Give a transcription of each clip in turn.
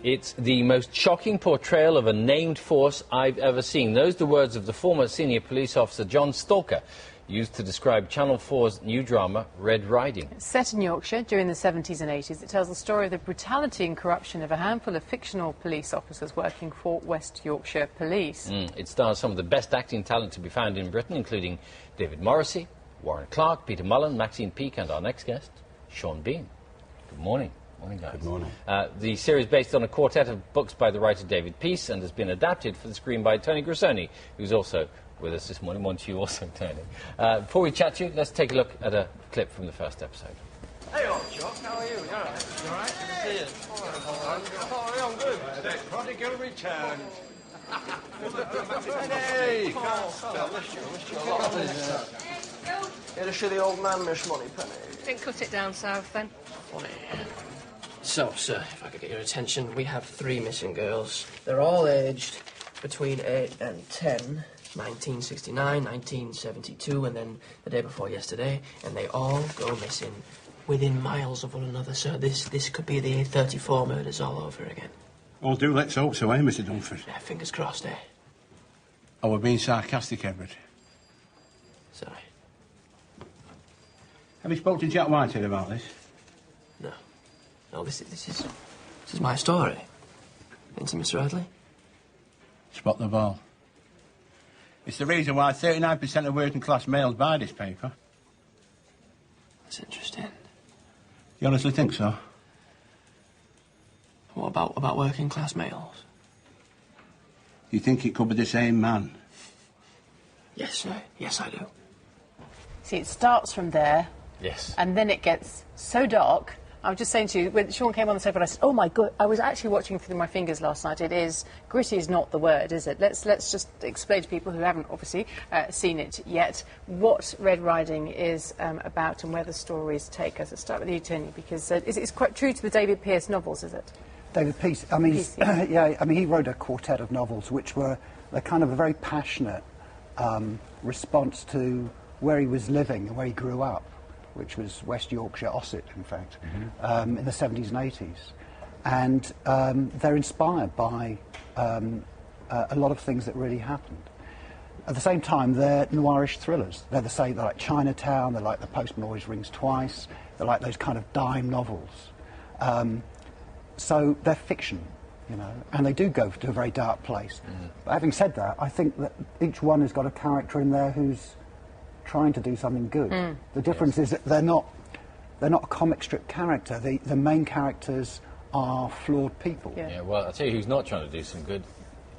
It's the most shocking portrayal of a named force I've ever seen. Those are the words of the former senior police officer John Stalker, used to describe Channel 4's new drama, Red Riding. It's set in Yorkshire during the 70s and 80s. It tells the story of the brutality and corruption of a handful of fictional police officers working for West Yorkshire Police. It stars some of the best acting talent to be found in Britain, including David Morrissey, Warren Clarke, Peter Mullen, Maxine Peake, and our next guest, Sean Bean. Good morning. Morning, guys. Good morning. The series is based on a quartet of books by the writer David Peace and has been adapted for the screen by Tony Grissoni, who's also with us this morning. Morning to you also, Tony. Before we chat to you, let's take a look at a clip from the first episode. Hey, old Jock, how are you? You all right? You all right? Good to see you. Oh, I'm good. The prodigal returned. Hey! I missed you a lot. Here to show the old man Miss Money Penny. Didn't cut it down south then. Funny. So, sir, if I could get your attention, we have 3 missing girls. They're all aged between 8 and 10, 1969, 1972, and then the day before yesterday, and they all go missing within miles of one another, so this could be the 34 murders all over again. Oh, do let's hope so, eh, Mr. Dunford? Yeah, fingers crossed, eh? Oh, we're being sarcastic, Edward. Sorry. Have you spoken to Jack Whitehead about this? No. No, this is my story. Ain't it, Mr. Radley? Spot the ball. It's the reason why 39% of working-class males buy this paper. That's interesting. You honestly think so? What about working-class males? You think it could be the same man? Yes, sir. Yes, I do. See, it starts from there. Yes. And then it gets so dark. I was just saying to you, when Sean came on the sofa, I said, oh my God, I was actually watching through my fingers last night. It is, gritty is not the word, is it? Let's just explain to people who haven't obviously seen it yet what Red Riding is about and where the stories take us. Let's start with you, Tony, because it's quite true to the David Pearce novels, is it? David Peace, I mean, Peace, yeah. yeah, I mean, he wrote a quartet of novels which were a kind of a very passionate response to where he was living and where he grew up, which was West Yorkshire, Ossett, in fact, in the 70s and 80s. And they're inspired by a lot of things that really happened. At the same time, they're noirish thrillers. They're the same, they're like Chinatown, they're like The Postman Always Rings Twice, they're like those kind of dime novels. So they're fiction, you know, and they do go to a very dark place. But having said that, I think that each one has got a character in there who's trying to do something good. The difference is that they're not a comic strip character. The main characters are flawed people. Yeah, well, I'll tell you who's not trying to do some good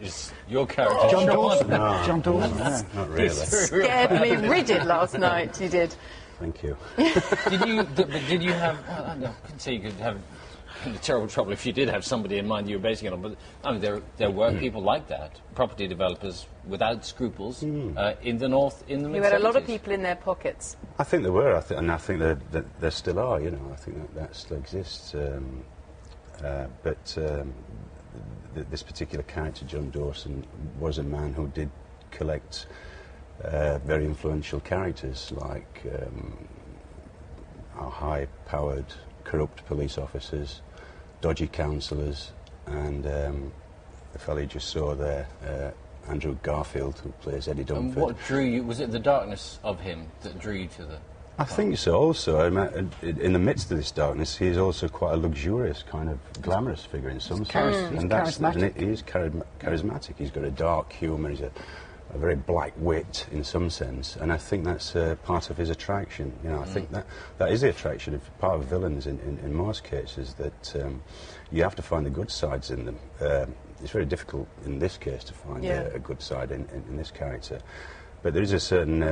is your character. John Dawson. No, John Dawson, yeah. Not really. Scared me rigid last night, you did. Thank you. Did you have... Well, I couldn't say you could have terrible trouble if you did have somebody in mind you were basing it on, but I mean, there were people like that, property developers without scruples in the north in the mid-70s. You had a lot of people in their pockets. I think there were, and I think that there still are, you know, I think that still exists. But this particular character, John Dawson, was a man who did collect very influential characters like our high-powered, corrupt police officers, dodgy councillors, and the fellow you just saw there, Andrew Garfield, who plays Eddie Dunford. And what drew you? Was it the darkness of him that drew you to the... I think so also. I mean, in the midst of this darkness, he's also quite a luxurious, kind of glamorous figure in some sense. And charismatic. He is charismatic. He's got a dark humour, he's a very black wit in some sense, and I think that's part of his attraction. You know, I think that is the attraction of part of villains in most cases, that you have to find the good sides in them. It's very difficult in this case to find a good side in this character, but there is a certain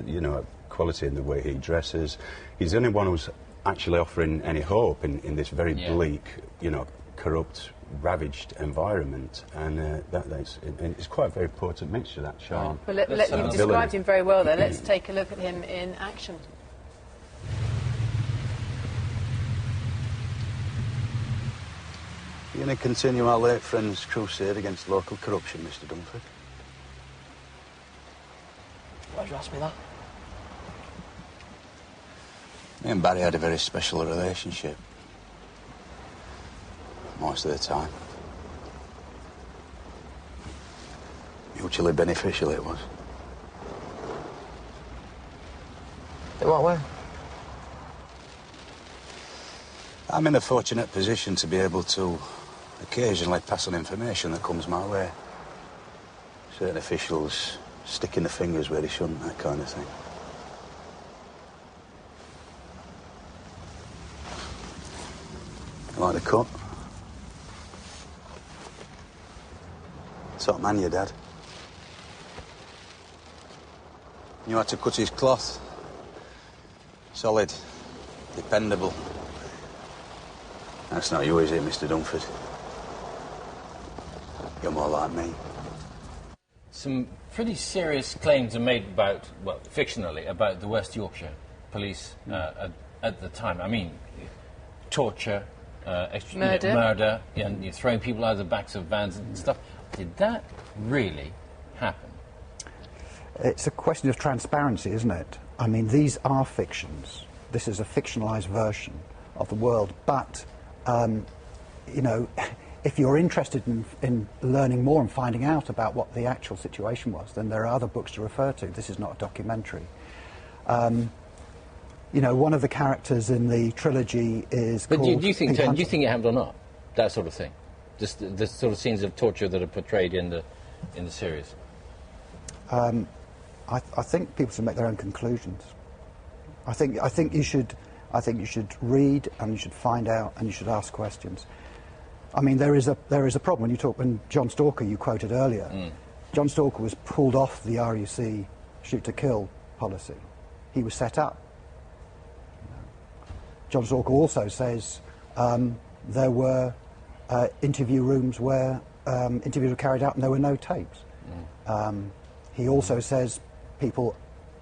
you know, quality in the way he dresses. He's the only one who's actually offering any hope in this very bleak, you know, corrupt, ravaged environment, and it's quite a very potent mixture, that charm. Well, you've described him very well there. Let's take a look at him in action. You're going to continue our late friend's crusade against local corruption, Mr. Dunford? Why'd you ask me that? Me and Barry had a very special relationship. Most of the time. Mutually beneficial it was. In what way? I'm in a fortunate position to be able to occasionally pass on information that comes my way. Certain officials sticking the fingers where they shouldn't, that kind of thing. You like the cut? Top man, your dad. Knew how to cut his cloth. Solid. Dependable. That's not you, is it, Mr. Dunford? You're more like me. Some pretty serious claims are made about, well, fictionally, about the West Yorkshire police at the time. I mean, torture, murder, and you're throwing people out of the backs of vans and stuff. Did that really happen? It's a question of transparency, isn't it? I mean, these are fictions. This is a fictionalised version of the world, but, you know, if you're interested in learning more and finding out about what the actual situation was, then there are other books to refer to. This is not a documentary. You know, one of the characters in the trilogy is But called... do you think it happened or not? That sort of thing? Just the sort of scenes of torture that are portrayed in the series? I think people should make their own conclusions. I think you should read, and you should find out, and you should ask questions. I mean, there is a problem when John Stalker, you quoted earlier. John Stalker was pulled off the RUC shoot to kill policy. He was set up. John Stalker also says there were interview rooms where interviews were carried out and there were no tapes. He also says people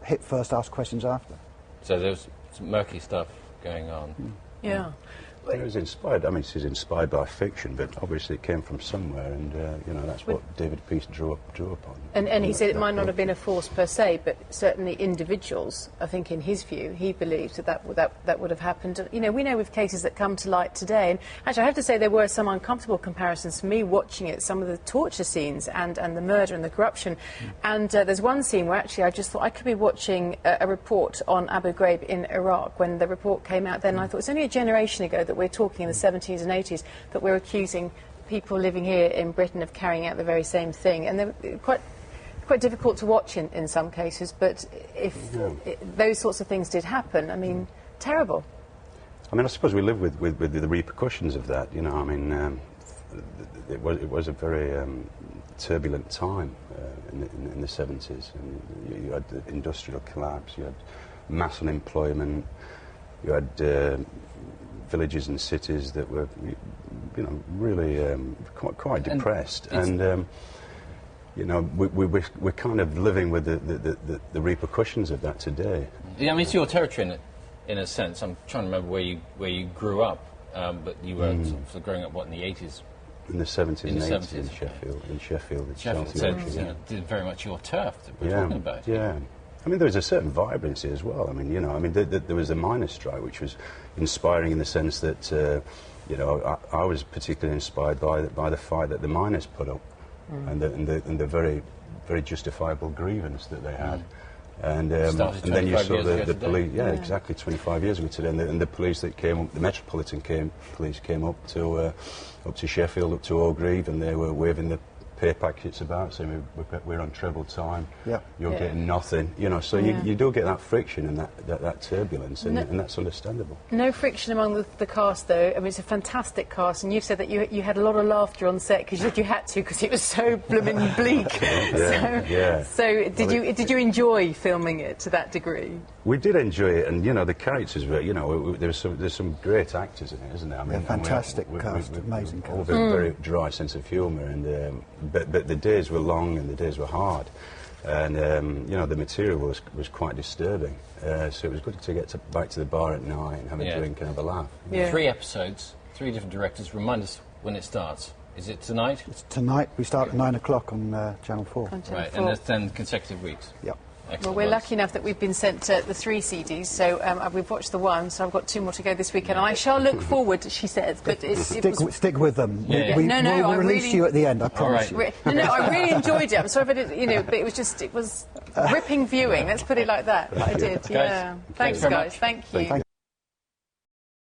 hit first, ask questions after. So there's some murky stuff going on. Yeah. It was inspired. I mean, this is inspired by fiction, but obviously it came from somewhere, and you know, that's what David Peace drew upon. And he said it might not have been a force per se, but certainly individuals. I think, in his view, he believed that would have happened. You know, we know with cases that come to light today, and actually, I have to say there were some uncomfortable comparisons for me watching it. Some of the torture scenes and the murder and the corruption. And there's one scene where actually I just thought I could be watching a report on Abu Ghraib in Iraq when the report came out. Then I thought it's only a generation ago that we're talking in the 70s and 80s that we're accusing people living here in Britain of carrying out the very same thing, and they're quite difficult to watch in some cases, but if those sorts of things did happen, I mean, terrible. I mean, I suppose we live with the repercussions of that, you know. I mean, it was a very turbulent time in the 70s, and you had the industrial collapse, you had mass unemployment, you had villages and cities that were, you know, really quite depressed, and you know, we're kind of living with the repercussions of that today. Yeah, I mean, it's your territory in a sense. I'm trying to remember where you grew up, but you were sort of growing up, what, in the 80s? In the 70s and 80s 70s, in Sheffield. In Sheffield, so you know, very much your turf that we're talking about. Yeah. I mean, there was a certain vibrancy as well. I mean, you know, there was a miners' strike, which was inspiring in the sense that, you know, I was particularly inspired by the fight that the miners put up, and the very, very justifiable grievance that they had. And then you saw the police. Yeah, exactly, 25 years ago today, and the police that came up, the Metropolitan Police came up to Sheffield, up to Orgreave, and they were waving the pay packets about, saying we're on treble time, you're getting nothing, you know, so you do get that friction and that turbulence, and that's understandable. No friction among the cast, though. I mean, it's a fantastic cast, and you've said that you had a lot of laughter on set because you had to, because it was so blooming bleak. So did you enjoy filming it to that degree? We did enjoy it, and you know, the characters were, you know, there's some great actors in it, isn't there? I mean, fantastic cast, amazing cast. All a very dry sense of humour, and but the days were long and the days were hard, and you know, the material was quite disturbing. So it was good to get back to the bar at night and have a drink and have a laugh. 3 episodes, 3 different directors. Remind us when it starts. Is it tonight? It's tonight. We start at 9 o'clock on Channel 4. On Channel 4. And that's 10 consecutive weeks. Yep. Excellent Well, we're works. lucky enough that we've been sent the 3 CDs, so we've watched the 1, so I've got 2 more to go this weekend. And I shall look forward, she says, but Stick with them. Yeah. We, No, no, we'll I release really- you at the end, I promise you. No, I really enjoyed it. I'm sorry if I didn't, but it was ripping viewing. Let's put it like that. But I did, yeah. Thanks Thanks, very guys. much. Thank you. Thank